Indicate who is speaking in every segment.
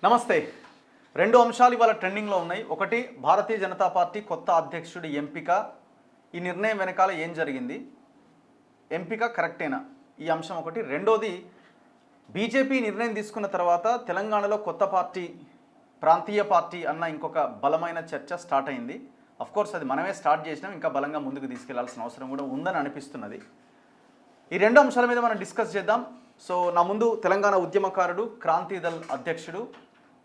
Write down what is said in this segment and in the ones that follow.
Speaker 1: నమస్తే. రెండు అంశాలు ఇవాళ ట్రెండింగ్లో ఉన్నాయి. ఒకటి, భారతీయ జనతా పార్టీ కొత్త అధ్యక్షుడి ఎంపిక. ఈ నిర్ణయం వెనకాల ఏం జరిగింది, ఎంపిక కరెక్టేనా, ఈ అంశం ఒకటి. రెండోది, బీజేపీ నిర్ణయం తీసుకున్న తర్వాత తెలంగాణలో కొత్త పార్టీ, ప్రాంతీయ పార్టీ అన్న ఇంకొక బలమైన చర్చ స్టార్ట్ అయింది. అఫ్కోర్స్ అది మనమే స్టార్ట్ చేసినాం, ఇంకా బలంగా ముందుకు తీసుకెళ్లాల్సిన అవసరం కూడా ఉందని అనిపిస్తున్నది. ఈ రెండు అంశాల మీద మనం డిస్కస్ చేద్దాం. సో నా ముందు తెలంగాణ ఉద్యమకారుడు, క్రాంతిదళ్ అధ్యక్షుడు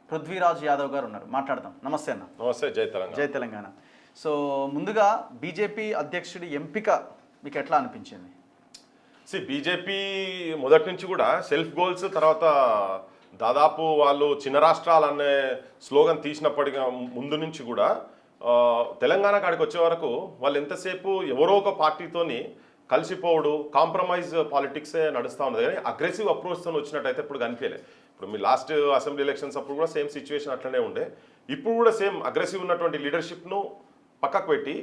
Speaker 1: పృథ్వీరాజ్ యాదవ్ గారు ఉన్నారు, మాట్లాడదాం. నమస్తే అన్న.
Speaker 2: నమస్తే. జై తెలంగాణ.
Speaker 1: జై తెలంగాణ. సో ముందుగా బీజేపీ అధ్యక్షుడి ఎంపిక మీకు ఎట్లా అనిపించింది?
Speaker 2: బీజేపీ మొదటి నుంచి కూడా సెల్ఫ్ గోల్స్, తర్వాత దాదాపు వాళ్ళు చిన్న రాష్ట్రాలు అనే స్లోగన్ తీసినప్పటికీ ముందు నుంచి కూడా తెలంగాణ కాడికి వచ్చే వరకు వాళ్ళు ఎంతసేపు ఎవరో ఒక పార్టీతోని కలిసిపోవడు, కాంప్రమైజ్ పాలిటిక్సే నడుస్తూ ఉన్నది. కానీ అగ్రెసివ్ అప్రోచ్తో వచ్చినట్టయితే ఇప్పుడు కనిపించలే. ఇప్పుడు మీ లాస్ట్ అసెంబ్లీ ఎలక్షన్స్ అప్పుడు కూడా సేమ్ సిచ్యువేషన్ అట్లనే ఉండే. ఇప్పుడు కూడా సేమ్ అగ్రెసివ్ ఉన్నటువంటి లీడర్షిప్ను పక్కకు పెట్టి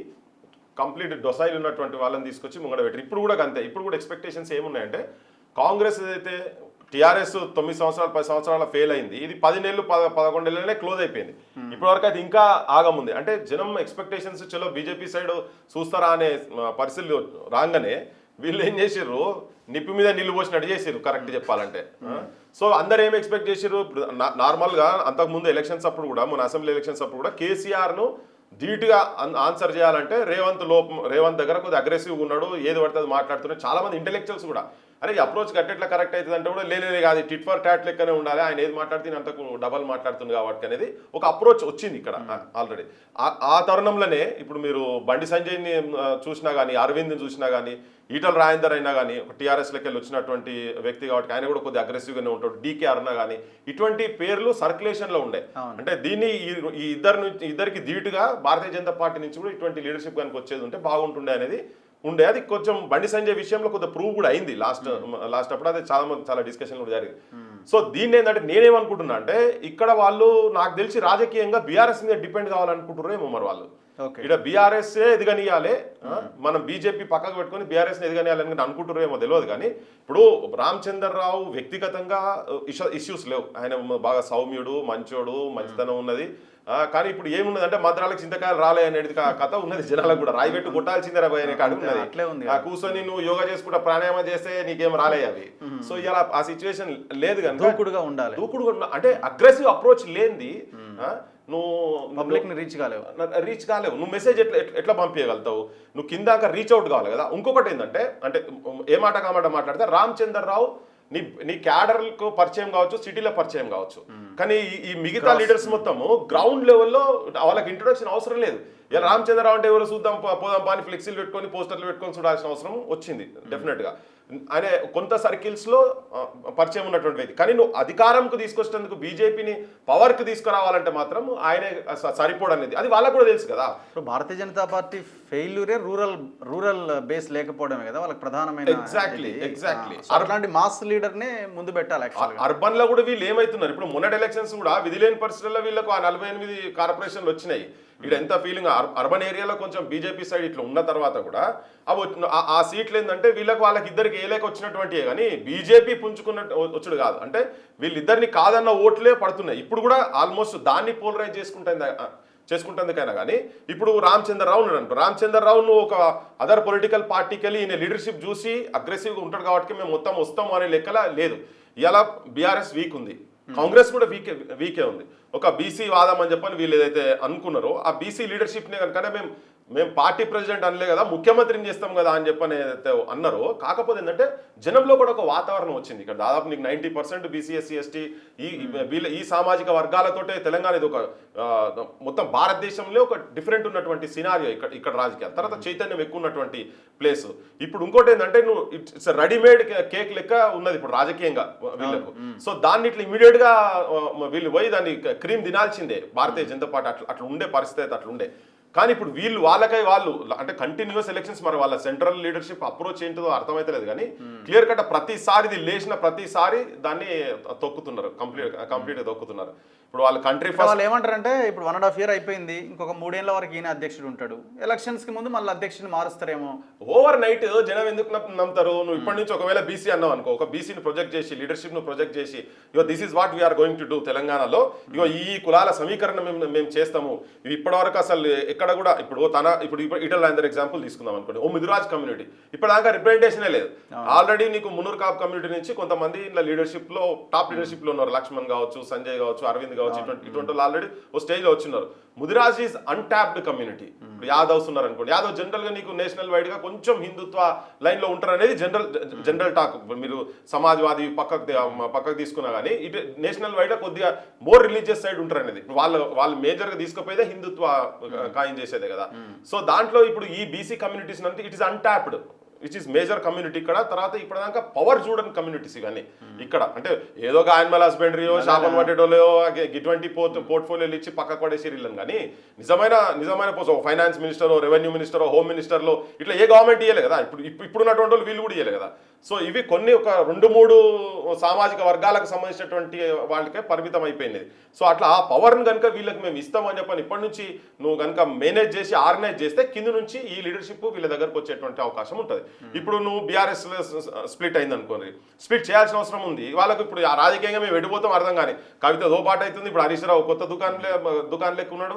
Speaker 2: కంప్లీట్ డొసైల్ ఉన్నటువంటి వాళ్ళని తీసుకొచ్చి ముంగడ పెట్టి ఇప్పుడు కూడా అంతే. ఇప్పుడు కూడా ఎక్స్పెక్టేషన్స్ ఏమున్నాయంటే, కాంగ్రెస్ ఏదైతే టీఆర్ఎస్ 9 సంవత్సరాలు 10 సంవత్సరాల ఫెయిల్ అయింది, ఇది 10 నెలలు 11 నెలలనే క్లోజ్ అయిపోయింది. ఇప్పటివరకు అది ఇంకా ఆగముంది. అంటే జనం ఎక్స్పెక్టేషన్స్ చలో బీజేపీ సైడ్ చూస్తారా అనే పరిస్థితులు రాగానే వీళ్ళు ఏం చేసిర్రు, నిప్పు మీద నీళ్ళు పోసినట్టు చేసిర్రు కరెక్ట్ చెప్పాలంటే. సో అందరు ఏం ఎక్స్పెక్ట్ చేసిర్రు, నార్మల్గా అంతకుముందు ఎలక్షన్స్ అప్పుడు కూడా, మన అసెంబ్లీ ఎలక్షన్స్ అప్పుడు కూడా కేసీఆర్ను ధీటుగా ఆన్సర్ చేయాలంటే రేవంత్ దగ్గర కొద్దిగా అగ్రెసివ్గా ఉన్నాడు, ఏది పడితే అది మాట్లాడుతున్నాడు. చాలా మంది ఇంటెలెక్చువల్స్ కూడా అరే ఈ అప్రోచ్ గట్టెట్లా కరెక్ట్ అవుతుంది అంటే కూడా లేనే కాదు, టిట్ ఫర్ టాట్ లెక్కనే ఉండాలి, ఆయన ఏది మాట్లాడితే అంతకు డబల్ మాట్లాడుతుంది కాబట్టి అనేది ఒక అప్రోచ్ వచ్చింది ఇక్కడ ఆల్రెడీ. ఆ తరుణంలోనే ఇప్పుడు మీరు బండి సంజయ్ని చూసినా కానీ, అరవింద్ని చూసినా కానీ, ఈటల రాజేందర్ అయినా కానీ ఒక టీఆర్ఎస్ లెక్కలు వచ్చినటువంటి వ్యక్తి కాబట్టి ఆయన కూడా కొద్దిగా అగ్రెసివ్గానే ఉంటాడు. డీకే అరుణ కానీ ఇటువంటి పేర్లు సర్క్యులేషన్లో ఉండే. అంటే దీన్ని ఈ ఇద్దరికి ధీటుగా భారతీయ జనతా పార్టీ నుంచి కూడా ఇటువంటి లీడర్షిప్ కనుక వచ్చేది ఉంటే బాగుంటుండే అనేది ఉండే. అది కొంచెం బండి సంజయ్ విషయంలో కొద్దిగా ప్రూవ్ కూడా అయింది లాస్ట్ అప్పుడు. అది చాలా డిస్కషన్ కూడా జరిగింది. సో దీన్ని ఏంటంటే నేనేమనుకుంటున్నా అంటే, ఇక్కడ వాళ్ళు నాకు తెలిసి రాజకీయంగా బీఆర్ఎస్ మీద డిపెండ్ కావాలనుకుంటున్నారేమో మరి వాళ్ళు. ఇక్కడ బీఆర్ఎస్ ఎదగనియాలి, మనం బీజేపీ పక్కకు పెట్టుకుని బీఆర్ఎస్ ఎదగనియాలని అనుకుంటున్నారేమో తెలియదు. కానీ ఇప్పుడు రామచంద్రరావు వ్యక్తిగతంగా ఇష్యూస్ లేవు, ఆయన బాగా సౌమ్యుడు, మంచోడు, మంచితనం ఉన్నది. కానీ ఇప్పుడు ఏమున్నదంటే మంత్రాలకు చింతకాయలు రాలే అనేది కథ ఉన్నది జనాలకు కూడా. రాయి పెట్టి కొట్టాల్సిందే పోయే కాడు ఉన్నది. కూర్చొని నువ్వు యోగా చేసుకుంటా ప్రాణాయామం చేస్తే నీకేం రాలే అవి. సో ఇలా ఆ సిచ్యువేషన్ లేదు కనుక దూకుడుగా ఉండాలి. అంటే అగ్రెసివ్ అప్రోచ్ లేనిది నువ్వు
Speaker 1: పబ్లిక్ ని రీచ్
Speaker 2: కాలేవు. నువ్వు మెసేజ్ ఎట్లా పంపించగలుగుతావు? నువ్వు కిందాక రీచ్ అవుట్ కావాలి కదా. ఇంకొకటి ఏంటంటే, అంటే ఏ మాట కామాట మాట్లాడితే రామచంద్రరావు నీ క్యాడర్కు పరిచయం కావచ్చు, సిటీలో పరిచయం కావచ్చు, కానీ ఈ మిగతా లీడర్స్ మొత్తము గ్రౌండ్ లెవెల్లో వాళ్ళకి ఇంట్రొడక్షన్ అవసరం లేదు. ఇలా రామచంద్రరావు అంటే ఎవరు చూద్దాం పోదాం పాని ఫ్లెక్సీలు పెట్టుకొని పోస్టర్లు పెట్టుకొని చూడాల్సిన అవసరం వచ్చింది డెఫినెట్గా. అనే కొంత సర్కిల్స్లో పరిచయం ఉన్నటువంటి వ్యక్తి. కానీ నువ్వు అధికారంకు తీసుకొచ్చేందుకు, బీజేపీని పవర్కి తీసుకురావాలంటే మాత్రం ఆయనే సరిపోడనేది అది వాళ్ళకు కూడా తెలుసు కదా.
Speaker 1: ఇప్పుడు Bharatiya Janata party ఫెయిల్యూరే rural base లేకపోవడమే కదా వాళ్ళకి ప్రధానమైన.
Speaker 2: ఎగ్జాక్ట్లీ
Speaker 1: అలాంటి మాస్ లీడర్ నే ముందు పెట్టాలి.
Speaker 2: అర్బన్ లో కూడా వీళ్ళు ఏమైతున్నారు, ఇప్పుడు మొన్నటి ఎలక్షన్స్ కూడా విధిలేని పరిస్థితుల్లో వీళ్ళకు 48 కార్పొరేషన్లు వచ్చినాయి. ఇక్కడ ఎంత ఫీలింగ్ అర్బన్ ఏరియాలో కొంచెం బీజేపీ సైడ్ ఇట్లా ఉన్న తర్వాత కూడా ఆ సీట్లు ఏంటంటే వాళ్ళకి ఇద్దరికి ఏలేక వచ్చినటువంటి, కానీ బీజేపీ పుంజుకున్నట్టు వచ్చుడు కాదు. అంటే వీళ్ళిద్దరిని కాదన్న ఓట్లే పడుతున్నాయి. ఇప్పుడు కూడా ఆల్మోస్ట్ దాన్ని పోలరైజ్ చేసుకుంటుందికైనా కానీ ఇప్పుడు రామచంద్రరావు ఉన్నాడు. రామచంద్రరావును ఒక అదర్ పొలిటికల్ పార్టీకి వెళ్ళి ఈయన లీడర్షిప్ చూసి అగ్రెసివ్గా ఉంటాడు కాబట్టి మేము మొత్తం వస్తాము అనే లెక్కల లేదు. ఇలా బీఆర్ఎస్ వీక్ ఉంది, కాంగ్రెస్ కూడా వీకే ఉంది. ఒక బీసీ వాదం అని చెప్పని వీళ్ళు ఏదైతే అనుకున్నారో ఆ బీసీ లీడర్షిప్ని కనుక మేము పార్టీ ప్రెసిడెంట్ అనలే కదా, ముఖ్యమంత్రిని చేస్తాం కదా అని చెప్పని ఏదైతే అన్నారో. కాకపోతే ఏంటంటే జనంలో కూడా ఒక వాతావరణం వచ్చింది. ఇక్కడ దాదాపు నీకు 90% బీసీ ఎస్సీ ఎస్టీ ఈ సామాజిక వర్గాలతోటే తెలంగాణ ఇది ఒక మొత్తం భారతదేశంలో ఒక డిఫరెంట్ ఉన్నటువంటి సినారియో ఇక్కడ రాజకీయాలు. తర్వాత చైతన్యం ఎక్కువ ఉన్నటువంటి ప్లేస్. ఇప్పుడు ఇంకోటి ఏంటంటే నువ్వు ఇట్స్ రెడీమేడ్ కేక్ లెక్క ఉన్నది ఇప్పుడు రాజకీయంగా వీళ్ళకు. సో దాన్ని ఇట్లా ఇమీడియట్గా వీళ్ళు పోయి దాన్ని క్రీమ్ తినాల్సిందే భారతీయ జనతా పార్టీ. అట్లా ఉండే పరిస్థితి అయితే అట్లుండే. కానీ ఇప్పుడు వాళ్ళు అంటే కంటిన్యూస్ ఎలక్షన్స్, మరి వాళ్ళ సెంట్రల్ లీడర్షిప్ అప్రోచ్ ఏంటిదో అర్థమైతలేదు. కానీ క్లియర్ కట్ ప్రతిసారి ఇది లేచిన ప్రతిసారి దాన్ని తొక్కుతున్నారు, కంప్లీట్గా తొక్కుతున్నారు. ఇప్పుడు వాళ్ళ కంట్రీ ఫస్ట్
Speaker 1: వాళ్ళు ఏమంటారంటే ఇప్పుడు 1.5 year అయిపోయింది, ఇంకొక 3 ఏళ్ల వరకు ఈయన అధ్యక్షుడు ఉంటాడు, ఎలక్షన్స్ కి ముందు మళ్ళీ అధ్యక్షుడిని మారుస్తారేమో.
Speaker 2: ఓవర్ నైట్ జనం ఎందుకు నమ్ముతారు? నువ్వు ఇప్పటి నుంచి ఒకవేళ బీసీ అన్నావు అనుకో, ఒక బీసీని ప్రొజెక్ట్ చేసి లీడర్షిప్ ను ప్రొజెక్ట్ చేసి ఇగో this is what we are going to do తెలంగాణలో, ఇగో ఈ కులాల సమీకరణ మేము చేస్తాము. ఇవి ఇప్పటివరకు అసలు ఎక్కడ కూడా ఇప్పుడు ఈటల రాజేందర్ ఎగ్జాంపుల్ తీసుకుందాం అనుకోండి, ఓ మిథురాజ్ కమ్యూనిటీ ఇప్పటిదాకా రిప్రజెంటేషనే లేదు. ఆల్రెడీ నీకు మున్నూరు కాపు కమ్యూనిటీ నుంచి కొంతమంది ఇలా లీడర్షిప్ లో టాప్ లీడర్షిప్ లో ఉన్నారు, లక్ష్మణ్ కావచ్చు, సంజయ్ కావచ్చు, అరవింద్ కావచ్చు, ఇటువంటి వాళ్ళు ఆల్రెడీ ఓ స్టేజ్ లో వచ్చినారు. Mudiraj is untapped community. ఇప్పుడు యాదవ్స్ ఉన్నారు అనుకోండి, యాదవ్ జనరల్ గా నీకు నేషనల్ వైడ్ గా కొంచెం హిందుత్వ లైన్ లో ఉంటారు అనేది జనరల్ టాక్. మీరు సమాజ్వాది పక్కకు తీసుకున్నా కానీ ఇటు నేషనల్ వైడ్ గా కొద్దిగా మోర్ రిలీజియస్ సైడ్ ఉంటారు అనేది. వాళ్ళు మేజర్ గా తీసుకుపోయేదే హిందుత్వ ఖాయం చేసేదే కదా. సో దాంట్లో ఇప్పుడు ఈ బీసీ కమ్యూనిటీస్ అంటే it is untapped, which is major community ఇక్కడ. తర్వాత ఇప్పటిదాకా పవర్ చూడని కమ్యూనిటీస్ ఇవన్నీ ఇక్కడ. అంటే ఏదో ఒక యానిమల్ హస్బెండరీయో షాపన్ పట్టేటోలో ఇటువంటి పోర్ట్ఫోలియోలు ఇచ్చి పక్కకు పడేసి వీళ్ళని, కానీ నిజమైన post finance minister, revenue minister, home మినిస్టర్లో ఇట్లా ఏ గవర్నమెంట్ ఇవ్వలేదు కదా. ఇప్పుడున్నటువంటి వాళ్ళు వీళ్ళు కూడా ఇవ్వలేదు కదా. సో ఇవి కొన్ని ఒక 2-3 సామాజిక వర్గాలకు సంబంధించినటువంటి వాళ్ళకే పరిమితం అయిపోయింది. సో అట్లా ఆ పవర్ని కనుక వీళ్ళకి మేము ఇస్తామని చెప్పని ఇప్పటి నుంచి నువ్వు కనుక మేనేజ్ చేసి ఆర్గనైజ్ చేస్తే కింద నుంచి ఈ లీడర్షిప్ వీళ్ళ దగ్గరకు వచ్చేటువంటి అవకాశం ఉంటుంది. ఇప్పుడు నువ్వు బీఆర్ఎస్ స్ప్లిట్ అయింది అనుకోండి, స్ప్లిట్ చేయాల్సిన అవసరం ఉంది వాళ్ళకు. ఇప్పుడు రాజకీయంగా మేము వెళ్ళిపోతాం అర్థం కానీ, కవిత దోపాటు అవుతుంది. ఇప్పుడు హరీష్ రావు కొత్త దుకాణం లెక్క ఉన్నాడు.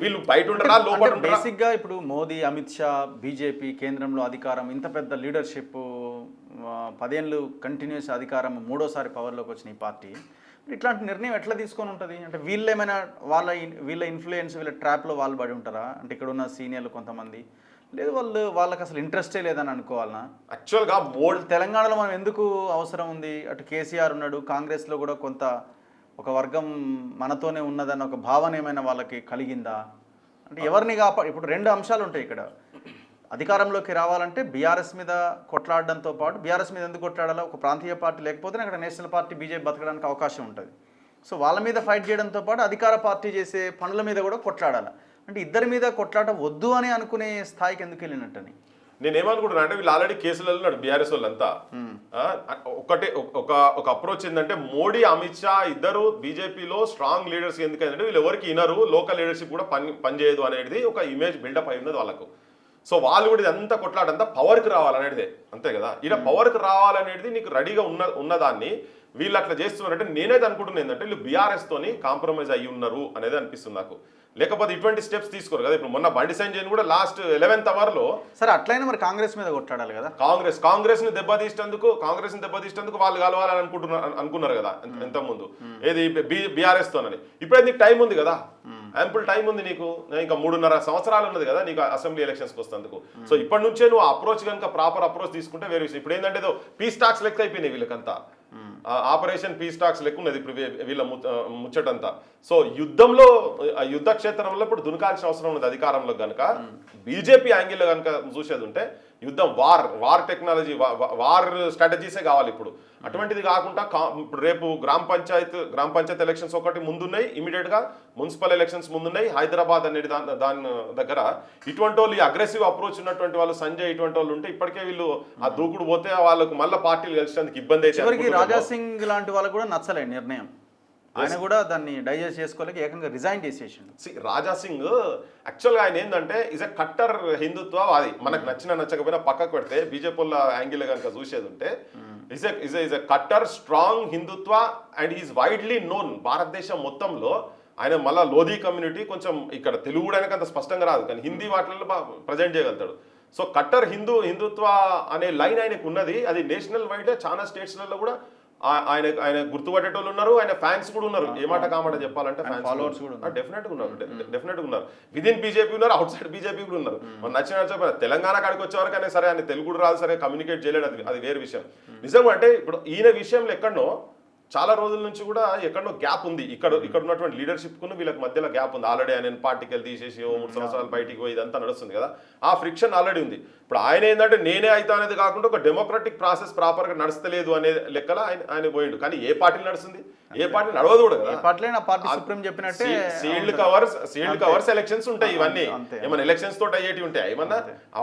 Speaker 2: వీళ్ళు బయట ఉండరా లోపల ఉంటారా?
Speaker 1: బేసిక్ గా ఇప్పుడు మోదీ, అమిత్ షా, బీజేపీ కేంద్రంలో అధికారం, ఇంత పెద్ద లీడర్షిప్, 10 ఏళ్ళు కంటిన్యూస్ అధికారం, 3వసారి పవర్లోకి వచ్చిన ఈ పార్టీ ఇట్లాంటి నిర్ణయం ఎట్లా తీసుకొని ఉంటుంది? అంటే వీళ్ళు ఏమైనా వీళ్ళ ఇన్ఫ్లుయెన్స్, వీళ్ళ ట్రాప్లో వాళ్ళు పడి ఉంటారా? అంటే ఇక్కడ ఉన్న సీనియర్లు కొంతమంది, లేదు వాళ్ళకి అసలు ఇంట్రెస్టే లేదని అనుకోవాలనా?
Speaker 2: యాక్చువల్గా
Speaker 1: తెలంగాణలో మనం ఎందుకు అవసరం ఉంది? అటు కేసీఆర్ ఉన్నాడు, కాంగ్రెస్లో కూడా కొంత ఒక వర్గం మనతోనే ఉన్నదన్న ఒక భావన ఏమైనా వాళ్ళకి కలిగిందా? అంటే ఎవరిని ఇప్పుడు 2 అంశాలు ఉంటాయి ఇక్కడ. అధికారంలోకి రావాలంటే బీఆర్ఎస్ మీద కొట్లాడడంతో పాటు, బీఆర్ఎస్ మీద ఎందుకు కొట్లాడాలో, ఒక ప్రాంతీయ పార్టీ లేకపోతే అక్కడ నేషనల్ పార్టీ బీజేపీ బతకడానికి అవకాశం ఉంటుంది. సో వాళ్ళ మీద ఫైట్ చేయడంతో పాటు అధికార పార్టీ చేసే పనుల మీద కూడా కొట్లాడాలి. అంటే ఇద్దరి మీద కొట్లాట వద్దు అని అనుకునే స్థాయికి ఎందుకు వెళ్ళినట్టని
Speaker 2: నేనేమనుకుంటున్నా అంటే, వీళ్ళు ఆల్రెడీ కేసులలో ఉన్నాడు బీఆర్ఎస్ వాళ్ళంతా. ఒక అప్రోచ్ ఏంటంటే, మోడీ, అమిత్ షా ఇద్దరు బీజేపీలో స్ట్రాంగ్ లీడర్స్. ఎందుకంటే వీళ్ళు ఎవరికి ఇనరు, లోకల్ లీడర్షిప్ కూడా పనిచేయదు అనేది ఒక ఇమేజ్ బిల్డప్ అయి ఉన్నది వాళ్ళకు. సో వాళ్ళు కూడా ఇదంతా కొట్లాడంతా పవర్కి రావాలనేది అంతే కదా. ఇలా పవర్కి రావాలనేది నీకు రెడీగా ఉన్నదాన్ని వీళ్ళు అట్లా చేస్తున్నారంటే, నేనైతే అనుకుంటున్నాను ఏంటంటే వీళ్ళు బీఆర్ఎస్ తోని కాంప్రమైజ్ అయ్యి ఉన్నారు అనేది అనిపిస్తుంది నాకు. లేకపోతే ఇటువంటి స్టెప్స్ తీసుకోరు కదా. ఇప్పుడు మొన్న బండి సంజయ్ కూడా లాస్ట్ 11th అవర్లో
Speaker 1: సరే అట్లయినా మరి కాంగ్రెస్ మీద కొట్లాడాలి కదా.
Speaker 2: కాంగ్రెస్ ని దెబ్బతీసేందుకు వాళ్ళు కలవాలని అనుకున్నారు కదా ఎంత ముందు, ఏది బీఆర్ఎస్ తోనని. ఇప్పుడే నీకు టైం ఉంది కదా, యాంపుల్ టైం ఉంది నీకు. ఇంకా 3.5 సంవత్సరాలు ఉన్నది కదా నీకు అసెంబ్లీ ఎలక్షన్స్కి వస్తేందుకు. సో ఇప్పటి నుంచే నువ్వు అప్రోచ్ కనుక ప్రాపర్ అప్రోచ్ తీసుకుంటే వేరే విషయం. ఇప్పుడు ఏంటంటే ఏదో పీస్ టాక్స్ లెక్క అయిపోయినాయి వీళ్ళకంతా, ఆపరేషన్ పీస్ టాక్స్ లెక్క ఉన్నది ఇప్పుడు వీళ్ళ ముచ్చటంతా. సో యుద్ధ క్షేత్రంలో ఇప్పుడు దునకాల్సిన అవసరం ఉన్నది అధికారంలో కనుక. బీజేపీ యాంగిల్లో కనుక చూసేది ఉంటే యుద్ధం, వార్ టెక్నాలజీ, వార్ స్ట్రాటజీసే కావాలి ఇప్పుడు. అటువంటిది కాకుండా ఇప్పుడు రేపు గ్రామ పంచాయత్ ఎలక్షన్స్ ఒకటి ముందున్నాయి, ఇమీడియట్ గా మున్సిపల్ ఎలక్షన్స్ ముందున్నాయి హైదరాబాద్ అనేది. దాని దగ్గర ఇటువంటి వాళ్ళు, అగ్రెసివ్ అప్రోచ్ ఉన్నటువంటి వాళ్ళు, సంజయ్ ఇటువంటి వాళ్ళు ఉంటే ఇప్పటికే వీళ్ళు ఆ దూకుడు పోతే వాళ్ళకు మళ్ళీ పార్టీలు గెలిచేందుకు ఇబ్బంది అయితే.
Speaker 1: రాజా సింగ్ లాంటి వాళ్ళకు కూడా నచ్చలేదు నిర్ణయం. ఆయన కూడా దాన్ని డైజెస్ట్ చేసుకోలేక ఏకంగా రిజైన్ చేసేసిండు.
Speaker 2: రాజా సింగ్ యాక్చువల్గా ఆయన ఏంటంటే ఈజ్ ఎ కట్టర్ హిందుత్వవాది. మనకు నచ్చకపోయినా పక్కకు పెడితే బీజేపీ వాళ్ళ యాంగిల్ కనుక చూసేది ఉంటే is a cutter strong Hindutva and is widely known భారతదేశం మొత్తంలో. ఆయన మళ్ళీ లోధీ కమ్యూనిటీ కొంచెం ఇక్కడ తెలుగు కూడా ఆయనకు అంత స్పష్టంగా రాదు, కానీ హిందీ వాటిల్లో ప్రజెంట్ చేయగలుగుతాడు. సో కట్టర్ హిందుత్వ అనే లైన్ ఆయనకు ఉన్నది. అది నేషనల్ వైడ్ చాలా స్టేట్స్లలో కూడా ఆయన గుర్తుపట్టేటోళ్ళు ఉన్నారు, ఆయన ఫ్యాన్స్ కూడా ఉన్నారు. ఏ మాట కామాట చెప్పాలంటే
Speaker 1: ఫాలోవర్స్ కూడా
Speaker 2: డెఫినెట్గా ఉన్నారు. విదిన్ బీజేపీ ఉన్నారు, అవుట్ సైడ్ బీజేపీ కూడా ఉన్నారు. మన నచ్చిన తెలంగాణ కాడికి వచ్చేవరకు అయినా సరే ఆయన తెలుగు కూడా రాదు, సరే కమ్యూనికేట్ చేయలేడు, అది వేరే విషయం. నిజంగా అంటే ఇప్పుడు ఈయన విషయంలో ఎక్కడనో చాలా రోజుల నుంచి కూడా ఎక్కడో గ్యాప్ ఉంది. ఇక్కడ ఉన్నటువంటి లీడర్షిప్ కు వీళ్ళకి మధ్యలో గ్యాప్ ఉంది. ఆల్రెడీ ఆయన పార్టీకి వెళ్ళి తీసేసి 3 సంవత్సరాలు బయటికి పోయి ఇదంతా నడుస్తుంది కదా, ఆ ఫ్రిక్షన్ ఆల్రెడీ ఉంది. ఇప్పుడు ఆయన ఏంటంటే నేనే అవుతా అనేది కాకుండా ఒక డెమోక్రటిక్ ప్రాసెస్ ప్రాపర్గా నడుస్తలేదు అనే లెక్కల ఆయన పోయిండు. కానీ ఏ పార్టీ నడుస్తుంది, ఏ పార్టీ నడవదు కూడా కదా.
Speaker 1: పార్టీ సుప్రీం చెప్పినట్టే
Speaker 2: సీల్డ్ కవర్స్ ఎలక్షన్స్ ఉంటాయి. ఇవన్నీ ఏమన్నా ఎలక్షన్స్ తోటి అయ్యేటి ఉంటాయి. ఏమన్నా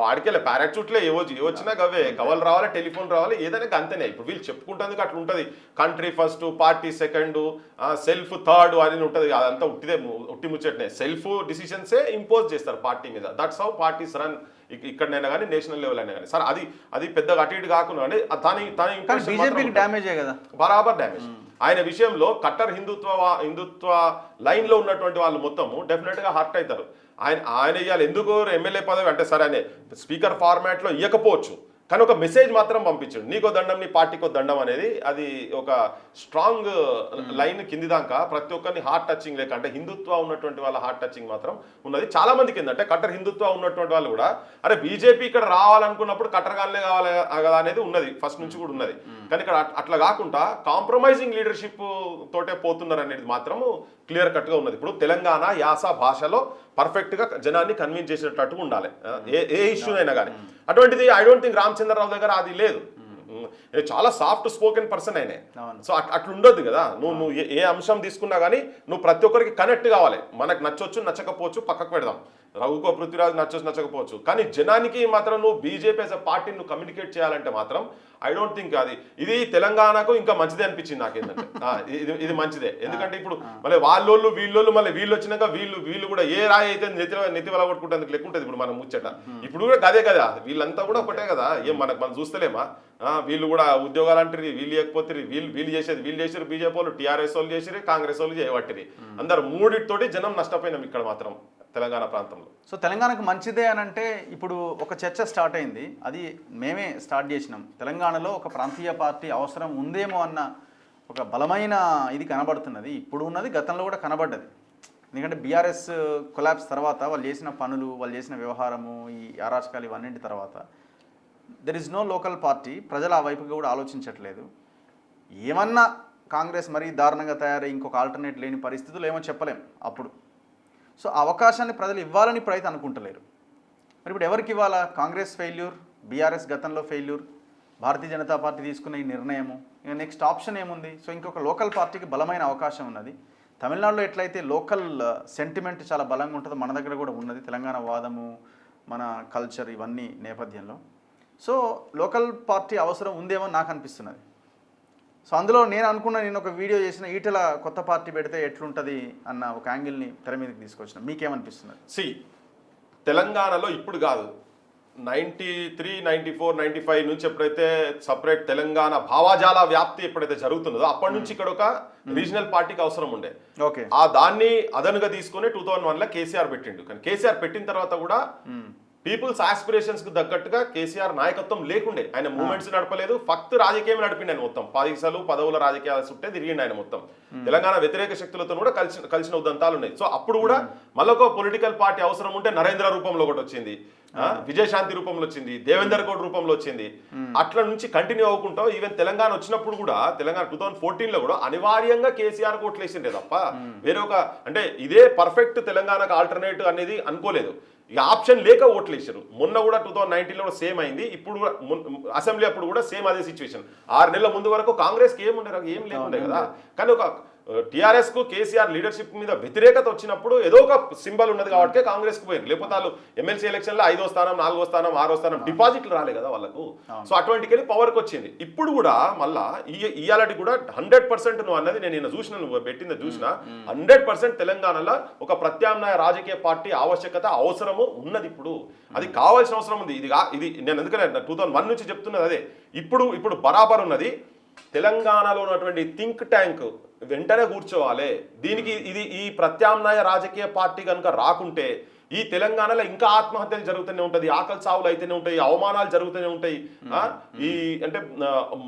Speaker 2: వాడికెళ్ళి పారాచూట్లే ఏవచ్చినా అవే కవర్లు రావాలి, టెలిఫోన్ రావాలి, ఏదైనా అంతేనే. ఇప్పుడు వీళ్ళు చెప్పుకుంటుంది అట్లా ఉంటుంది. Country first, party second, self third అని ఉంటుంది. అదంతా ఉట్టి ముచ్చటనే. సెల్ఫ్ డిసిషన్సే ఇంపోజ్ చేస్తారు పార్టీ మీద. That's how parties run. ఇక్కడనైనా కానీ నేషనల్ లెవెల్ అయినా కానీ. సరే అది పెద్దగా అటు ఇటు కాకుండా
Speaker 1: డ్యామేజ్ కదా,
Speaker 2: బరాబర్ డ్యామేజ్. ఆయన విషయంలో కట్టర్ హిందుత్వ లైన్ లో ఉన్నటువంటి వాళ్ళు మొత్తము డెఫినెట్ గా హర్ట్ అవుతారు. ఆయన ఇవ్వాలి ఎందుకు ఎమ్మెల్యే పదవి అంటే సరే అనే స్పీకర్ ఫార్మాట్ లో ఇవ్వకపోవచ్చు, కానీ ఒక మెసేజ్ మాత్రం పంపించాడు. నీకో దండం, నీ పార్టీకో దండం అనేది. అది ఒక స్ట్రాంగ్ లైన్ కింది దాకా ప్రతి ఒక్కరిని హార్ట్ టచింగ్ లేక, అంటే హిందుత్వ ఉన్నటువంటి వాళ్ళ హార్ట్ టచింగ్ మాత్రం ఉన్నది. చాలా మందికి ఏంటంటే కట్టర్ హిందుత్వ ఉన్నటువంటి వాళ్ళు కూడా అరే బీజేపీ ఇక్కడ రావాలనుకున్నప్పుడు కట్టర్గానే కావాలి కదా అనేది ఉన్నది, ఫస్ట్ నుంచి కూడా ఉన్నది. కానీ ఇక్కడ అట్లా కాకుండా కాంప్రమైజింగ్ లీడర్షిప్ తోటే పోతున్నారు అనేది మాత్రము క్లియర్ కట్గా ఉన్నది. ఇప్పుడు తెలంగాణ యాస భాషలో పర్ఫెక్ట్గా జనాన్ని కన్విన్స్ చేసేటట్టు ఉండాలి ఏ ఇష్యూనైనా కానీ. అటువంటిది ఐ డోంట్ థింక్ రామచంద్రరావు దగ్గర అది లేదు. చాలా సాఫ్ట్ స్పోకెన్ పర్సన్ అయినే. సో అట్లా ఉండొద్దు కదా. నువ్వు ఏ అంశం తీసుకున్నా కానీ నువ్వు ప్రతి ఒక్కరికి కనెక్ట్ కావాలి. మనకు నచ్చొచ్చు నచ్చకపోవచ్చు పక్కకు పెడదాం, రఘుకో పృథ్వీరాజ్ నచ్చొచ్చు నచ్చకపోవచ్చు, కానీ జనానికి మాత్రం నువ్వు బీజేపీ యాజ్ అ పార్టీని నువ్వు కమ్యూనికేట్ చేయాలంటే మాత్రం ఐ డోంట్ థింక్ ఇది తెలంగాణకు ఇంకా మంచిదే అనిపించింది నాకేంటంటే. ఇది మంచిదే. ఎందుకంటే ఇప్పుడు మళ్ళీ వాళ్ళోళ్ళు వీళ్ళోళ్ళు మళ్ళీ వీళ్ళు వచ్చినాక వీళ్ళు కూడా ఏ రాయి అయితే నెత్తి వలగొట్టుకుంటేందుకు లెక్క ఉంటుంది. ఇప్పుడు మనం ముచ్చట ఇప్పుడు కూడా గదే కదా, వీళ్ళంతా కూడా ఒకటే కదా. ఏం మనం చూస్తలేమా? వీళ్ళు కూడా ఉద్యోగాలు అంటారు, వీళ్ళు లేకపోతే వీళ్ళు చేసారు, బీజేపీ వాళ్ళు, టీఆర్ఎస్ వాళ్ళు చేసిరు, కాంగ్రెస్ వాళ్ళు చేయబట్టిరి. అందరు మూడిటితోటి జనం నష్టపోయినాం ఇక్కడ మాత్రం తెలంగాణ ప్రాంతంలో.
Speaker 1: సో తెలంగాణకు మంచిదే అని అంటే ఇప్పుడు ఒక చర్చ స్టార్ట్ అయింది, అది మేమే స్టార్ట్ చేసినాం. తెలంగాణలో ఒక ప్రాంతీయ పార్టీ అవసరం ఉందేమో అన్న ఒక బలమైన ఇది కనబడుతున్నది. ఇప్పుడు ఉన్నది, గతంలో కూడా కనబడ్డది. ఎందుకంటే బీఆర్ఎస్ కొలాప్స్ తర్వాత వాళ్ళు చేసిన పనులు, వాళ్ళు చేసిన వ్యవహారము, ఈ అరాచకాలు ఇవన్నింటి తర్వాత there is no local party. ప్రజలు ఆ వైపుగా కూడా ఆలోచించట్లేదు. ఏమన్నా కాంగ్రెస్ మరీ దారుణంగా తయారై ఇంకొక ఆల్టర్నేట్ లేని పరిస్థితులు ఏమో చెప్పలేం అప్పుడు. సో ఆ అవకాశాన్ని ప్రజలు ఇవ్వాలని ఇప్పుడైతే అనుకుంటలేరు. మరి ఇప్పుడు ఎవరికి ఇవ్వాలా? కాంగ్రెస్ ఫెయిల్యూర్, బీఆర్ఎస్ గతంలో ఫెయిల్యూర్, భారతీయ జనతా పార్టీ తీసుకున్న ఈ నిర్ణయము, ఇక నెక్స్ట్ ఆప్షన్ ఏముంది? సో ఇంకొక లోకల్ పార్టీకి బలమైన అవకాశం ఉన్నది. తమిళనాడులో ఎట్లయితే లోకల్ సెంటిమెంట్ చాలా బలంగా ఉంటుందో మన దగ్గర కూడా ఉన్నది, తెలంగాణ వాదము, మన కల్చర్ ఇవన్నీ నేపథ్యంలో. సో లోకల్ పార్టీ అవసరం ఉందేమో నాకు అనిపిస్తున్నది. సో అందులో నేను ఒక వీడియో చేసిన ఈటెల కొత్త పార్టీ పెడితే ఎట్లుంటుంది అన్న ఒక యాంగిల్ని తెర మీదకి తీసుకొచ్చిన. మీకేమనిపిస్తున్నది?
Speaker 2: తెలంగాణలో ఇప్పుడు కాదు, 93, 94, 95 నుంచి ఎప్పుడైతే సపరేట్ తెలంగాణ భావాజాల వ్యాప్తి ఎప్పుడైతే జరుగుతున్నదో అప్పటి నుంచి ఇక్కడ ఒక రీజనల్ పార్టీకి అవసరం ఉండే.
Speaker 1: ఓకే,
Speaker 2: దాన్ని అదనుగా తీసుకుని 2001లో కేసీఆర్ పెట్టిండు. కానీ కేసీఆర్ పెట్టిన తర్వాత కూడా పీపుల్స్ ఆస్పిరేషన్స్ కు తగ్గట్టుగా కేసీఆర్ నాయకత్వం లేకుండే. ఆయన మూవ్మెంట్స్ నడపలేదు, ఫక్త్ రాజకీయం నడిపిండి. ఆయన మొత్తం పదవుల రాజకీయాలు చుట్టే తిరిగిండి ఆయన మొత్తం. తెలంగాణ వ్యతిరేక శక్తులతో కూడా కలిసిన ఉదంతాలు ఉన్నాయి. సో అప్పుడు కూడా మళ్ళొక పొలిటికల్ పార్టీ అవసరం ఉంటే నరేంద్ర రూపంలో ఒకటి వచ్చింది, విజయశాంతి రూపంలో వచ్చింది, దేవేందర్ గౌడ్ రూపంలో వచ్చింది. అట్లా నుంచి కంటిన్యూ అవ్వకుండా ఈవెన్ తెలంగాణ వచ్చినప్పుడు కూడా, తెలంగాణ 2014లో కూడా అనివార్యంగా కేసీఆర్ ఓట్లేసిండే తప్ప వేరే అంటే ఇదే పర్ఫెక్ట్ తెలంగాణకు ఆల్టర్నేటివ్ అనేది అనుకోలేదు. ఇక ఆప్షన్ లేక ఓట్లు వేసారు. మొన్న కూడా 2019లో కూడా సేమ్ అయింది. ఇప్పుడు కూడా అసెంబ్లీ అప్పుడు కూడా సేమ్ అదే సిచ్యువేషన్. 6 నెలల ముందు వరకు కాంగ్రెస్కి ఏం లేకుండే కదా. కానీ ఒక టీఆర్ఎస్ కు కేసీఆర్ లీడర్షిప్ మీద వ్యతిరేకత వచ్చినప్పుడు ఏదో ఒక సింబల్ ఉన్నది కాబట్టి కాంగ్రెస్ కు పోయింది. లేకపోతే వాళ్ళు ఎమ్మెల్సీ ఎలక్షన్ లో 5వ స్థానం, 4వ స్థానం, 6వ స్థానం డిపాజిట్లు రాలే కదా వాళ్ళకు. సో అటువంటికి పవర్కి వచ్చింది. ఇప్పుడు కూడా మళ్ళా ఇయాలటి కూడా 100% నువ్వు అన్నది నేను చూసిన, నువ్వు పెట్టింది చూసిన 100% తెలంగాణలో ఒక ప్రత్యామ్నాయ రాజకీయ పార్టీ ఆవశ్యకత అవసరము ఉన్నది. ఇప్పుడు అది కావాల్సిన అవసరం ఉంది. ఇది నేను ఎందుకంటే 2001 నుంచి చెప్తున్నది అదే. ఇప్పుడు బరాబర్ ఉన్నది. తెలంగాణలో ఉన్నటువంటి థింక్ ట్యాంక్ వెంటనే కూర్చోవాలి. దీనికి ఈ ప్రత్యామ్నాయ రాజకీయ పార్టీ కనుక రాకుంటే ఈ తెలంగాణలో ఇంకా ఆత్మహత్యలు జరుగుతూనే ఉంటుంది, ఆకలి సావులు అయితేనే ఉంటాయి, అవమానాలు జరుగుతూనే ఉంటాయి. ఈ అంటే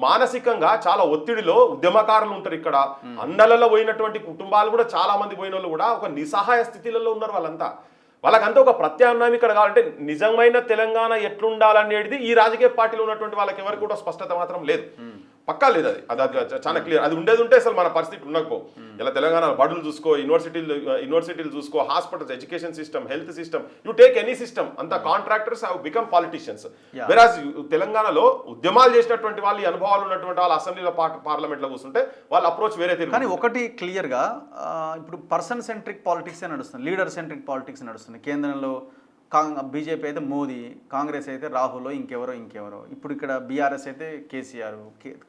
Speaker 2: మానసికంగా చాలా ఒత్తిడిలో ఉద్యమకారులు ఉంటారు. ఇక్కడ అన్నలలో పోయినటువంటి కుటుంబాలు కూడా చాలా మంది పోయిన వాళ్ళు కూడా ఒక నిస్సహాయ స్థితిలో ఉన్నారు. వాళ్ళకంతా ఒక ప్రత్యామ్నాయం ఇక్కడ కావాలంటే నిజమైన తెలంగాణ ఎట్లుండాలనేది ఈ రాజకీయ పార్టీలో ఉన్నటువంటి వాళ్ళకి ఎవరికి కూడా స్పష్టత మాత్రం లేదు. పక్కా లేదు అది చాలా క్లియర్. అది ఉండేది ఉంటే అసలు మన పరిస్థితి ఉండకపో. ఇలా తెలంగాణ బడులు చూసుకో, యూనివర్సిటీలు చూసుకో, hospitals, education system, health system, you take any system, అంత కాంట్రాక్టర్స్ హావ్ బికమ్ పాలిటిషియన్స్. వెరాజ్ తెలంగాణలో ఉద్యమాలు చేసినటువంటి వాళ్ళు, ఈ అనుభవాలు ఉన్నటువంటి వాళ్ళు అసెంబ్లీలో పార్లమెంట్లో కూర్చుంటే వాళ్ళ అప్రోచ్ వేరే తిరిగి.
Speaker 1: కానీ ఒకటి క్లియర్గా ఇప్పుడు పర్సన్ సెంట్రిక్ పాలిటిక్స్ నడుస్తుంది, లీడర్ సెంట్రిక్ పాలిటిక్స్ నడుస్తుంది. కేంద్రంలో బీజేపీ అయితే మోదీ, కాంగ్రెస్ అయితే రాహుల్, ఇంకెవరో. ఇప్పుడు ఇక్కడ బీఆర్ఎస్ అయితే కేసీఆర్,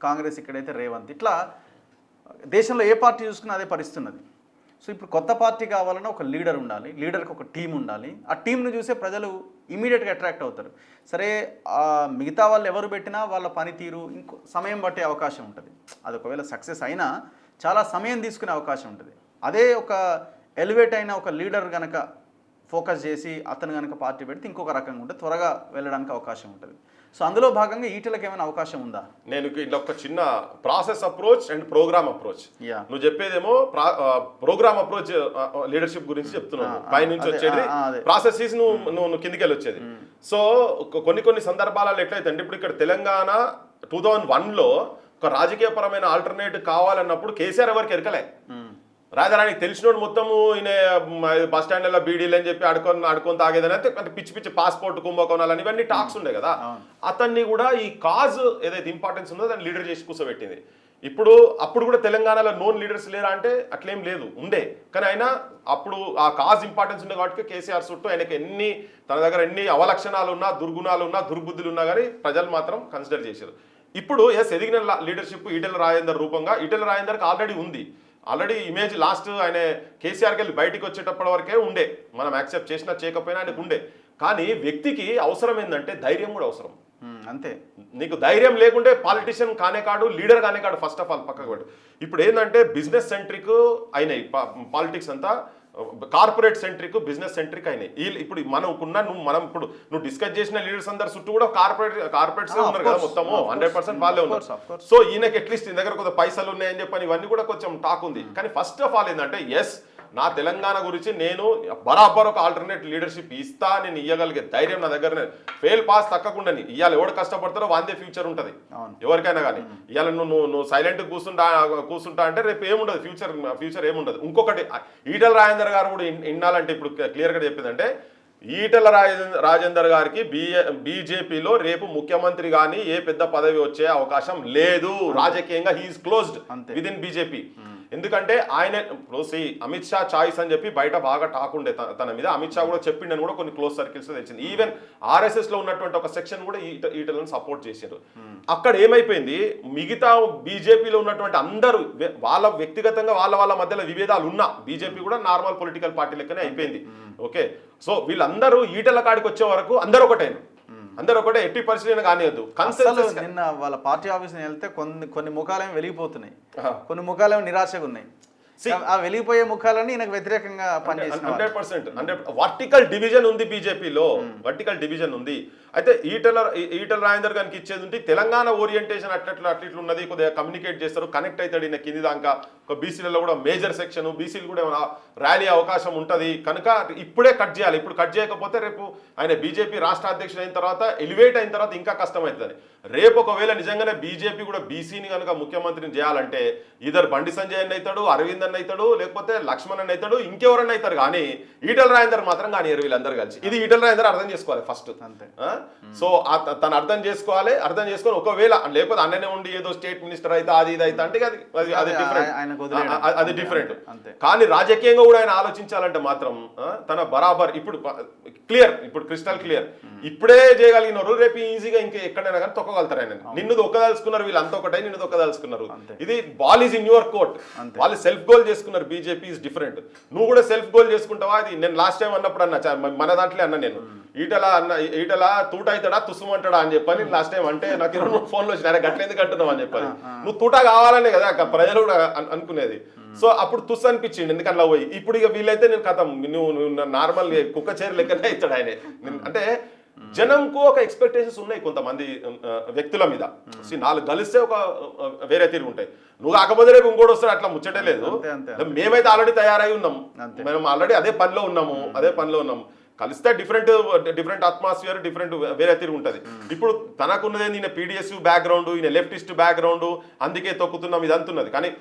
Speaker 1: కాంగ్రెస్ ఇక్కడైతే రేవంత్. ఇట్లా దేశంలో ఏ పార్టీ చూసుకున్నా అదే పరిస్థితున్నది. సో ఇప్పుడు కొత్త పార్టీ కావాలన్నా ఒక లీడర్ ఉండాలి, లీడర్కి ఒక టీం ఉండాలి. ఆ టీంను చూసే ప్రజలు ఇమీడియట్గా అట్రాక్ట్ అవుతారు. సరే మిగతా వాళ్ళు ఎవరు పెట్టినా వాళ్ళ పనితీరు ఇంకో సమయం పట్టే అవకాశం ఉంటుంది. అది ఒకవేళ సక్సెస్ అయినా చాలా సమయం తీసుకునే అవకాశం ఉంటుంది. అదే ఒక ఎలివేట్ అయిన ఒక లీడర్ కనుక ఫోకస్ చేసి అతను కనుక పార్టీ పెడితే ఇంకొక రకంగా ఉంటుంది, త్వరగా వెళ్ళడానికి అవకాశం ఉంటుంది. సో అందులో భాగంగా ఈటలకు ఏమైనా అవకాశం ఉందా?
Speaker 2: నేను ఇలా ఒక చిన్న process approach and program approach. నువ్వు చెప్పేదేమో ప్రోగ్రామ్ అప్రోచ్ లీడర్షిప్ గురించి చెప్తున్నావు, పైనుంచి వచ్చేది ప్రాసెస్ నువ్వు కిందికి వెళ్ళి వచ్చేది. సో కొన్ని సందర్భాలలో ఎట్లయితే అంటే ఇప్పుడు ఇక్కడ తెలంగాణ 2001లో ఒక రాజకీయపరమైన ఆల్టర్నేటివ్ కావాలన్నప్పుడు కేసీఆర్ ఎవరికి ఎరకలే. రాజధానికి తెలిసినోడు మొత్తము ఈయన బస్ స్టాండ్లో బీడీలు అని చెప్పి ఆడుకొని తాగేదని అయితే అంటే పిచ్చి పాస్పోర్ట్ కుంభకోణాలని ఇవన్నీ టాక్స్ ఉండే కదా. అతన్ని కూడా ఈ కాజ్ ఏదైతే ఇంపార్టెన్స్ ఉందో దాన్ని లీడర్ చేసి కూర్చోబెట్టింది. అప్పుడు కూడా తెలంగాణలో నోన్ లీడర్స్ లేరా అంటే అట్లేం లేదు, ఉండే. కానీ ఆయన అప్పుడు ఆ కాజ్ ఇంపార్టెన్స్ ఉండే కాబట్టి కేసీఆర్ చుట్టూ ఆయనకి తన దగ్గర ఎన్ని అవలక్షణాలు ఉన్నా, దుర్గుణాలు ఉన్నా, దుర్బుద్ధులు ఉన్నా కానీ ప్రజలు మాత్రం కన్సిడర్ చేశారు. ఇప్పుడు ఎదిగిన లీడర్షిప్ ఈటెల రాజేందర్ రూపంగా ఈటెల రాజేందర్కి ఆల్రెడీ ఉంది. ఆల్రెడీ ఇమేజ్ లాస్ట్ ఆయన కేసీఆర్కి వెళ్ళి బయటికి వచ్చేటప్పటి వరకే ఉండే, మనం యాక్సెప్ట్ చేసినా చేయకపోయినా ఆయనకు ఉండే. కానీ వ్యక్తికి అవసరం ఏంటంటే ధైర్యం కూడా అవసరం.
Speaker 1: అంతే,
Speaker 2: నీకు ధైర్యం లేకుంటే పాలిటిషియన్ కానే కాడు, లీడర్ కానే కాడు. ఫస్ట్ ఆఫ్ ఆల్ పక్కకు పెట్టు. ఇప్పుడు ఏంటంటే బిజినెస్ సెంట్రిక్ అయినాయి పాలిటిక్స్ అంతా, కార్పొరేట్ సెంట్రిక్, బిజినెస్ సెంట్రిక్ అయినాయి. ఇప్పుడు నువ్వు డిస్కస్ చేసిన లీడర్స్ అందరు చుట్టూ కూడా కార్పొరేట్స్ ఉన్నారు కదా, మొత్తము 100% వాళ్ళే ఉన్నారు. సో ఈయనకి అట్లీస్ట్ ఈ దగ్గర కొంత పైసలు ఉన్నాయని చెప్పని ఇవన్నీ కూడా కొంచెం టాక్ ఉంది. కానీ ఫస్ట్ ఆఫ్ ఆల్ ఏంటంటే నా తెలంగాణ గురించి నేను బరాబర్ ఒక ఆల్టర్నేట్ లీడర్షిప్ ఇస్తా, నేను ఇవ్వగలిగే ధైర్యం నా దగ్గర ఫెయిల్ పాస్ తక్కకుండా ఇవాళ ఎవడు కష్టపడతారో వాందే ఫ్యూచర్ ఉంటుంది ఎవరికైనా కానీ. ఇవాళ నువ్వు సైలెంట్ కూర్చుంటా అంటే రేపు ఏముండదు, ఫ్యూచర్ ఏముండదు. ఇంకొకటి ఈటెల రాజేందర్ గారు కూడా ఇన్నాలంటే ఇప్పుడు క్లియర్గా చెప్పిందంటే ఈటెల రాజేందర్ గారికి బీజేపీలో రేపు ముఖ్యమంత్రి కానీ ఏ పెద్ద పదవి వచ్చే అవకాశం లేదు. రాజకీయంగా he is closed with in BJP. ఎందుకంటే ఆయన అమిత్ షా చాయిస్ అని చెప్పి బయట బాగా టాక్ ఉండే తన మీద. అమిత్ షా కూడా చెప్పిండని కూడా కొన్ని క్లోజ్ సర్కిల్స్ తెలిసింది. ఈవెన్ ఆర్ఎస్ఎస్ లో ఉన్నటువంటి ఒక సెక్షన్ కూడా ఈటలను సపోర్ట్ చేశారు. అక్కడ ఏమైపోయింది, మిగతా బీజేపీలో ఉన్నటువంటి అందరూ వాళ్ళ వ్యక్తిగతంగా వాళ్ళ మధ్యలో విభేదాలు ఉన్నా బీజేపీ కూడా నార్మల్ పొలిటికల్ పార్టీ లెక్కనే అయిపోయింది. ఓకే, సో వీళ్ళందరూ ఈటల కాడికి వచ్చే వరకు అందరూ ఒకటే ఎట్టి పరిస్థితి కానియద్దు.
Speaker 1: నిన్న వాళ్ళ పార్టీ ఆఫీస్ వెళ్తే కొన్ని ముఖాలేమో వెలిగిపోతున్నాయి, కొన్ని ముఖాలేమో నిరాశగా ఉన్నాయి. ఆ వెలిగిపోయే ముఖాలని నాకు వ్యతిరేకంగా పనిచేస్తుంది.
Speaker 2: 100% వర్టికల్ డివిజన్ ఉంది బీజేపీలో, వర్టికల్ డివిజన్ ఉంది. అయితే ఈటల రాజేందర్ గారికి ఇచ్చేది ఉంటే తెలంగాణ ఓరియంటేషన్ అట్లా ఉన్నది, కొద్దిగా కమ్యూనికేట్ చేస్తారు, కనెక్ట్ అవుతాడు ఈయన కింది దాకా. ఒక బీసీలలో కూడా మేజర్ సెక్షన్, బీసీలు కూడా ఏమైనా ర్యాలీ అవకాశం ఉంటుంది కనుక ఇప్పుడే కట్ చేయాలి. ఇప్పుడు కట్ చేయకపోతే రేపు ఆయన బీజేపీ రాష్ట్ర అధ్యక్షుడు అయిన తర్వాత ఎలివేట్ అయిన తర్వాత ఇంకా కష్టమవుతుంది. రేపు ఒకవేళ నిజంగానే బీజేపీ కూడా బీసీని కనుక ముఖ్యమంత్రిని చేయాలంటే ఇద్దరు బండి సంజయ్ అన్న అవుతాడు, అరవింద్ అన్న అవుతాడు, లేకపోతే లక్ష్మణ్ అన్న అవుతాడు, ఇంకెవరన్నా అవుతారు. కానీ ఈటల రాజేందర్ మాత్రం కానీ వీళ్ళందరూ కలిసి ఇది ఈటల రాజేందర్ అర్థం చేసుకోవాలి ఫస్ట్. సో తను అర్థం చేసుకొని ఒకవేళ లేకపోతే అన్ననే ఉండి ఏదో స్టేట్ మినిస్టర్ అయితే అది ఇది అయితే అంటే అది డిఫరెంట్. కానీ రాజకీయంగా కూడా ఆయన ఆలోచించాలంటే మాత్రం తన బరాబర్ ఇప్పుడు క్రిస్టల్ క్లియర్ ఇప్పుడే చేయగలిగినారు, రేపు ఈజీగా ఇంకా ఎక్కడైనా కానీ తొక్కగలుగుతారు. ఆయన నిన్ను దొక్కదలుచుకున్నారు, వీళ్ళంతా ఒకటే నిన్ను దొక్కదలుచుకున్నారు. ఇది ball is in your court. వాళ్ళు సెల్ఫ్ గోల్ చేసుకున్నారు. BJP is different. నువ్వు కూడా సెల్ఫ్ గోల్ చేసుకుంటావా? అది నేను లాస్ట్ టైం అన్నప్పుడు మన దాంట్లో అన్నా నేను ఈటల తూట అవుతాడా తుసుమంటాడా అని చెప్పని లాస్ట్ టైం అంటే నాకు 2-3 ఫోన్లు వచ్చినాయి, గట్లేందుకు అంటున్నావు అని చెప్పని. నువ్వు తూట కావాలనే కదా ప్రజలు కూడా అనుకునేది. సో అప్పుడు తుస్సు అనిపించింది ఎందుకన్నా పోయి. ఇప్పుడు ఇక వీళ్ళైతే నేను కథం నువ్వు నార్మల్ కుక్క చేరు లెక్కనే అవుతాడు ఆయన. అంటే జనంకు ఒక ఎక్స్పెక్టేషన్స్ ఉన్నాయి కొంతమంది వ్యక్తుల మీద. నాలుగు కలిస్తే ఒక వేరే తీరు ఉంటాయి. నువ్వు కాకపోతే రేపు ఇంకోటి వస్తాడు, అట్లా ముచ్చటే లేదు. మేమైతే ఆల్రెడీ తయారై ఉన్నాం, మేము ఆల్రెడీ అదే పనిలో ఉన్నాము. కలిస్తే డిఫరెంట్ అట్మాస్ఫియర్ డిఫరెంట్ వేరే తిరిగి ఉంటుంది. ఇప్పుడు తనకున్నదే ఈయన పీడిఎస్ బ్యాక్గ్రౌండ్, ఈయన లెఫ్టిస్ట్ బ్యాక్గ్రౌండ్, అందుకే తొక్కుతున్నాం ఇది అంటున్నది. కానీ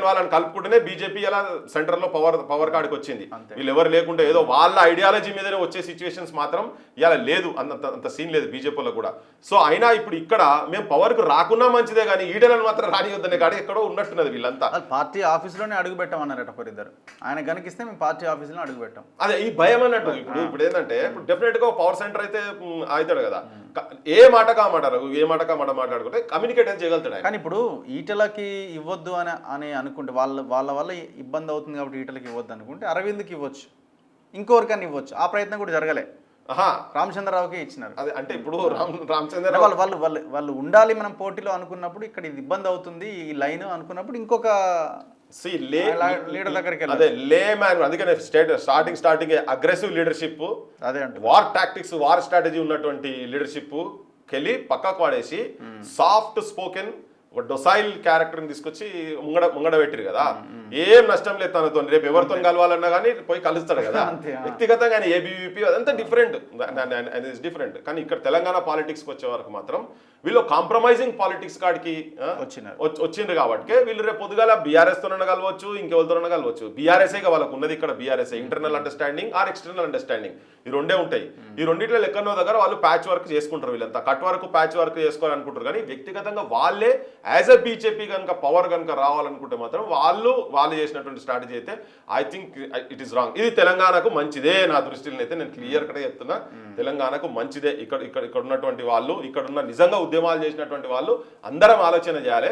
Speaker 2: వాళ్ళని కలుపుకుంటేనే బీజేపీ ఇలా సెంటర్లో పవర్ కాడికి వచ్చింది. వీళ్ళు ఎవరు లేకుంటే ఏదో వాళ్ళ ఐడియాలజీ మీదనే వచ్చే సిచ్యువేషన్స్ మాత్రం ఇలా లేదు, అంత సీన్ లేదు బీజేపీలో కూడా. సో అయినా ఇప్పుడు ఇక్కడ మేము పవర్కు రాకున్నా మంచిదే కానీ ఈడలను మాత్రం రానియొద్దనే కాడి ఎక్కడో ఉన్నట్టున్నది వీళ్ళంతా.
Speaker 1: పార్టీ ఆఫీసులోనే అడుగు పెట్టమన్నారట ఒకరిద్దరు, ఆయన గనికిస్తే మేము పార్టీ ఆఫీసులో అడుగు పెట్టాం.
Speaker 2: అదే ఈ భయం అన్నట్టు. ఇప్పుడు ఏంటంటే ఇప్పుడు డెఫినెట్ గా పవర్ సెంటర్ అయితే అవుతాడు కదా, ఏ మాట మాట్లాడుకుంటే కమ్యూనికేట్ అయితే చేయగలుగుతాడు.
Speaker 1: కానీ ఇప్పుడు ఈటలకి ఇవ్వద్దు అని అనుకుంటే వాళ్ళ వల్ల ఇబ్బంది అవుతుంది కాబట్టి ఈటలకి ఇవ్వద్దు అనుకుంటే అరవింద్కి ఇవ్వచ్చు, ఇంకొకరికన్నా ఇవ్వచ్చు. ఆ ప్రయత్నం కూడా జరగలే, రామచంద్రరావుకే ఇచ్చినారు.
Speaker 2: అదే అంటే ఇప్పుడు రామచంద్ర
Speaker 1: వాళ్ళు ఉండాలి మనం పోటీలో అనుకున్నప్పుడు ఇక్కడ ఇది ఇబ్బంది అవుతుంది ఈ లైన్ అనుకున్నప్పుడు ఇంకొక లీడర్ దగ్గరికి
Speaker 2: అదే లే మ్యాన్. అందుకనే స్టార్టింగ్ అగ్రెసివ్ లీడర్షిప్,
Speaker 1: అదే అంటే
Speaker 2: వార్ టాక్టిక్స్ వార్ స్ట్రాటజీ ఉన్నటువంటి లీడర్షిప్ కెళ్ళి పక్కకు వాడేసి సాఫ్ట్ స్పోకెన్ ఒక డొసైల్ క్యారెక్టర్ని తీసుకొచ్చి ముంగడ పెట్టిరు కదా. ఏం నష్టం లేదు తనతో, రేపు ఎవరితో కలవాలన్నా కానీ పోయి కలుస్తాడు కదా. వ్యక్తిగతంగా ఆయన ఏబీవీపీ అదంతా డిఫరెంట్. కానీ ఇక్కడ తెలంగాణ పాలిటిక్స్కి వచ్చే వరకు మాత్రం వీళ్ళు కాంప్రమైజింగ్ పాలిటిక్స్ కాడికి వచ్చిండ్రు కాబట్టి వీళ్ళు రేపు పొద్దుగాల బీఆర్ఎస్ తోనైనా కలవచ్చు, ఇంకెవరితోనైనా కలవచ్చు. బీఆర్ఎస్ఏగా వాళ్ళకు ఉన్నది ఇక్కడ బీఆర్ఎస్ఏ internal understanding or external understanding, ఈ రెండే ఉంటాయి. ఈ రెండింటిలో ఎక్కడో దగ్గర వాళ్ళు ప్యాచ్ వర్క్ చేసుకుంటారు. వీళ్ళంతా కట్ వర్క్ ప్యాచ్ వర్క్ చేసుకోవాలనుకుంటారు. కానీ వ్యక్తిగతంగా వాళ్ళే యాజ్ అ బీజేపీ కనుక పవర్ కనుక రావాలనుకుంటే మాత్రం వాళ్ళు చేసినటువంటి స్ట్రాటజీ అయితే I think it is wrong. ఇది తెలంగాణకు మంచిదే నా దృష్టిలో అయితే నేను క్లియర్ కట్గా చెప్తున్నా. తెలంగాణకు మంచిదే. ఇక్కడ ఉన్నటువంటి వాళ్ళు, ఇక్కడున్న నిజంగా ఉద్యమాలు చేసినటువంటి వాళ్ళు అందరం ఆలోచన చేయాలి.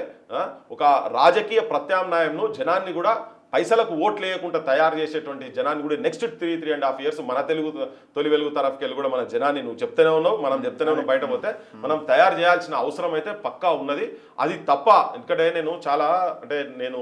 Speaker 2: ఒక రాజకీయ ప్రత్యామ్నాయంను జనాన్ని కూడా పైసలకు ఓట్లు వేయకుండా తయారు చేసేటువంటి జనాన్ని కూడా నెక్స్ట్ 3.5 years మన తొలి వెలుగు తరఫుకెళ్ళి కూడా మన జనాన్ని నువ్వు చెప్తూనే ఉన్నావు, మనం చెప్తూనే ఉన్నాం, బయట పోతే మనం తయారు చేయాల్సిన అవసరం అయితే పక్కా ఉన్నది. అది తప్ప ఎందుకంటే నేను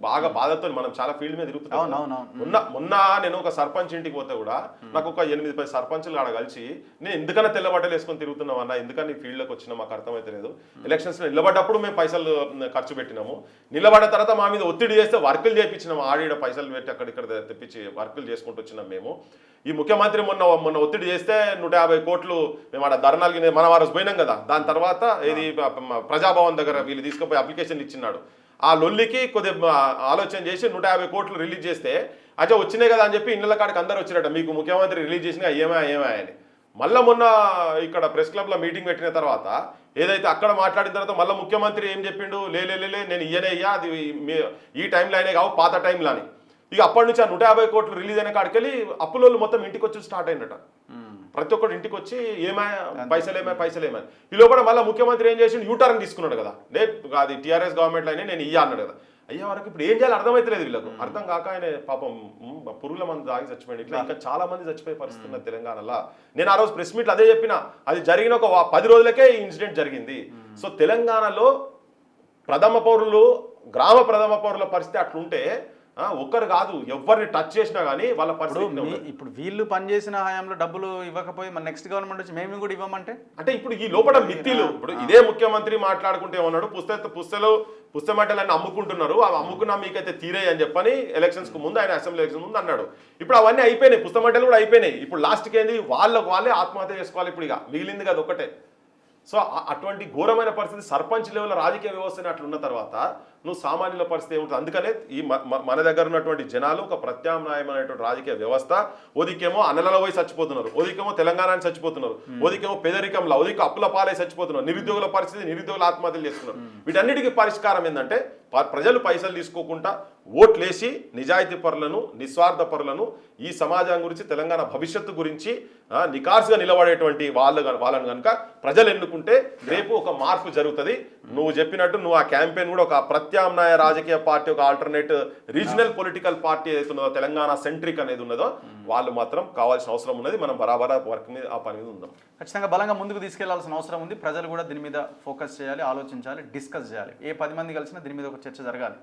Speaker 2: బాగా బాధతో మనం చాలా ఫీల్డ్ మీద తిరుగుతున్నాను. మొన్న నేను ఒక సర్పంచ్ ఇంటికి పోతే కూడా నాకు ఒక 8-10 సర్పంచులు ఆడ కలిసి నేను ఎందుకన్నా తెల్లబట్టలు వేసుకొని తిరుగుతున్నాం అన్న, ఎందుకని ఈ ఫీల్డ్లోకి వచ్చినా మాకు అర్థమైతే లేదు. ఎలక్షన్స్లో నిలబడ్డప్పుడు మేము పైసలు ఖర్చు పెట్టినాము, నిలబడ్డ తర్వాత మా మీద ఒత్తిడి చేస్తే వర్కులు చేయించి ఆడిడ పైసలు పెట్టి అక్కడిక్కడ తెప్పించి వర్కులు చేసుకుంటూ వచ్చినాం మేము. ఈ ముఖ్యమంత్రి మొన్న ఒత్తిడి చేస్తే 150 కోట్లు మేము ఆడ ధర్నాలకి మన వారు పోయినాం కదా. దాని తర్వాత ఇది ప్రజాభవన్ దగ్గర వీళ్ళు తీసుకుపోయి అప్లికేషన్ ఇచ్చినాడు. ఆ లొల్లికి కొద్దిగా ఆలోచన చేసి 150 కోట్లు రిలీజ్ చేస్తే అచ్చా వచ్చినాయి కదా అని చెప్పి ఇళ్ళ కాడికి అందరు వచ్చినట్ట, మీకు ముఖ్యమంత్రి రిలీజ్ చేసినా ఏమా అని. మళ్ళీ మొన్న ఇక్కడ ప్రెస్ క్లబ్లో మీటింగ్ పెట్టిన తర్వాత ఏదైతే అక్కడ మాట్లాడిన తర్వాత మళ్ళీ ముఖ్యమంత్రి ఏం చెప్పిండు, లే నేను ఇయ్యా అది ఈ టైంలో అయినా కావు పాత టైంలో అని. ఇక అప్పటి నుంచి ఆ 150 కోట్లు రిలీజ్ అయిన కాడికెళ్ళి అప్పులోళ్ళు మొత్తం ఇంటికి వచ్చి స్టార్ట్ అయినట. ప్రతి ఒక్కరు ఇంటికి వచ్చి పైసలేమా ఈ లోపల మళ్ళీ ముఖ్యమంత్రి ఏం చేసి యూటర్న్ తీసుకున్నాడు కదా. అది టీఆర్ఎస్ గవర్నమెంట్లో అయినా నేను ఇయ్యా అన్నాడు కదా. అయ్యే వరకు ఇప్పుడు ఏం చేయాలి అర్థమైతలేదు వీళ్ళకు. అర్థం కాక ఆయన పాపం పురుగుల మంది ఆగి చచ్చిపోయింది. ఇట్లా ఇంకా చాలా మంది చచ్చిపోయే పరిస్థితి ఉన్నది తెలంగాణలో. నేను ఆ రోజు ప్రెస్ మీట్లో అదే చెప్పిన, అది జరిగిన ఒక 10 రోజులకే ఈ ఇన్సిడెంట్ జరిగింది. సో తెలంగాణలో గ్రామ ప్రథమ పౌరుల పరిస్థితి అట్లుంటే ఒక్కరు కాదు ఎవరిని టచ్ చేసినా కానీ వాళ్ళ పరిస్థితి.
Speaker 1: ఇప్పుడు వీళ్ళు పనిచేసిన హయాంలో డబ్బులు ఇవ్వకపోయి మన నెక్స్ట్ గవర్నమెంట్ వచ్చి మేము కూడా ఇవ్వమంటే
Speaker 2: అంటే ఇప్పుడు ఈ లోపల మిత్తిలు. ఇప్పుడు ఇదే ముఖ్యమంత్రి మాట్లాడుకుంటే ఏమన్నాడు, పుస్తమట్టలన్నీ అమ్ముకుంటున్నారు, అవి అమ్ముకున్నా మీకైతే తీరేయి అని చెప్పని ఎలక్షన్స్కు ముందు ఆయన అసెంబ్లీ ఎలక్షన్ ముందు అన్నాడు. ఇప్పుడు అవన్నీ అయిపోయినాయి, పుస్తమట్టలు కూడా అయిపోయినాయి. ఇప్పుడు లాస్ట్కి ఏంది వాళ్ళే ఆత్మహత్య చేసుకోవాలి. ఇప్పుడు ఇక మిగిలింది కదా ఒకటే. సో అటువంటి ఘోరమైన పరిస్థితి సర్పంచ్ లెవెల్ రాజకీయ వ్యవస్థని అట్లున్న తర్వాత నువ్వు సామాన్యుల పరిస్థితి ఏముంటుంది. అందుకనే ఈ మన దగ్గర ఉన్నటువంటి జనాలు ఒక ప్రత్యామ్నాయమైనటువంటి రాజకీయ వ్యవస్థ, ఓదికేమో అన్నలలో పోయి చచ్చిపోతున్నారు, ఓదికేమో తెలంగాణ చచ్చిపోతున్నారు, ఓదికేమో పేదరికంలో ఓదికి అప్పుల పాలై చచ్చిపోతున్నారు, నిరుద్యోగుల పరిస్థితి నిరుద్యోగులు ఆత్మహత్యలు చేస్తున్నారు. వీటన్నిటికీ పరిష్కారం ఏంటంటే ప్రజలు పైసలు తీసుకోకుండా ఓట్లేసి నిజాయితీ పరులను నిస్వార్థ పరులను ఈ సమాజం గురించి తెలంగాణ భవిష్యత్తు గురించి నికార్సుగా నిలబడేటువంటి వాళ్ళని కనుక ప్రజలు ఎన్నుకుంటే రేపు ఒక మార్పు జరుగుతుంది. నువ్వు చెప్పినట్టు నువ్వు ఆ క్యాంపెయిన్ కూడా ఒక ప్రత్యామ్నాయ రాజకీయ పార్టీ, ఒక ఆల్టర్నేట్ రీజనల్ పొలిటికల్ పార్టీ ఏదైతే ఉన్నదో తెలంగాణ సెంట్రిక్ అనేది ఉన్నదో వాళ్ళు మాత్రం కావాల్సిన అవసరం ఉన్నది. మనం బరాబరా వర్క్ మీద ఆ పని మీద ఉందాం.
Speaker 1: ఖచ్చితంగా బలంగా ముందుకు తీసుకెళ్లాల్సిన అవసరం ఉంది. ప్రజలు కూడా దీని మీద ఫోకస్ చేయాలి, ఆలోచించాలి, డిస్కస్ చేయాలి. ఏ 10 మంది కలిసినా దీని మీద ఒక చర్చ జరగాలి.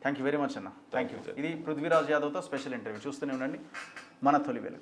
Speaker 1: థ్యాంక్ యూ వెరీ మచ్ అన్న. Thank you. ఇది పృథ్వీరాజ్ యాదవ్తో స్పెషల్ ఇంటర్వ్యూ. చూస్తూనే ఉండండి మన తొలి వెలుగు.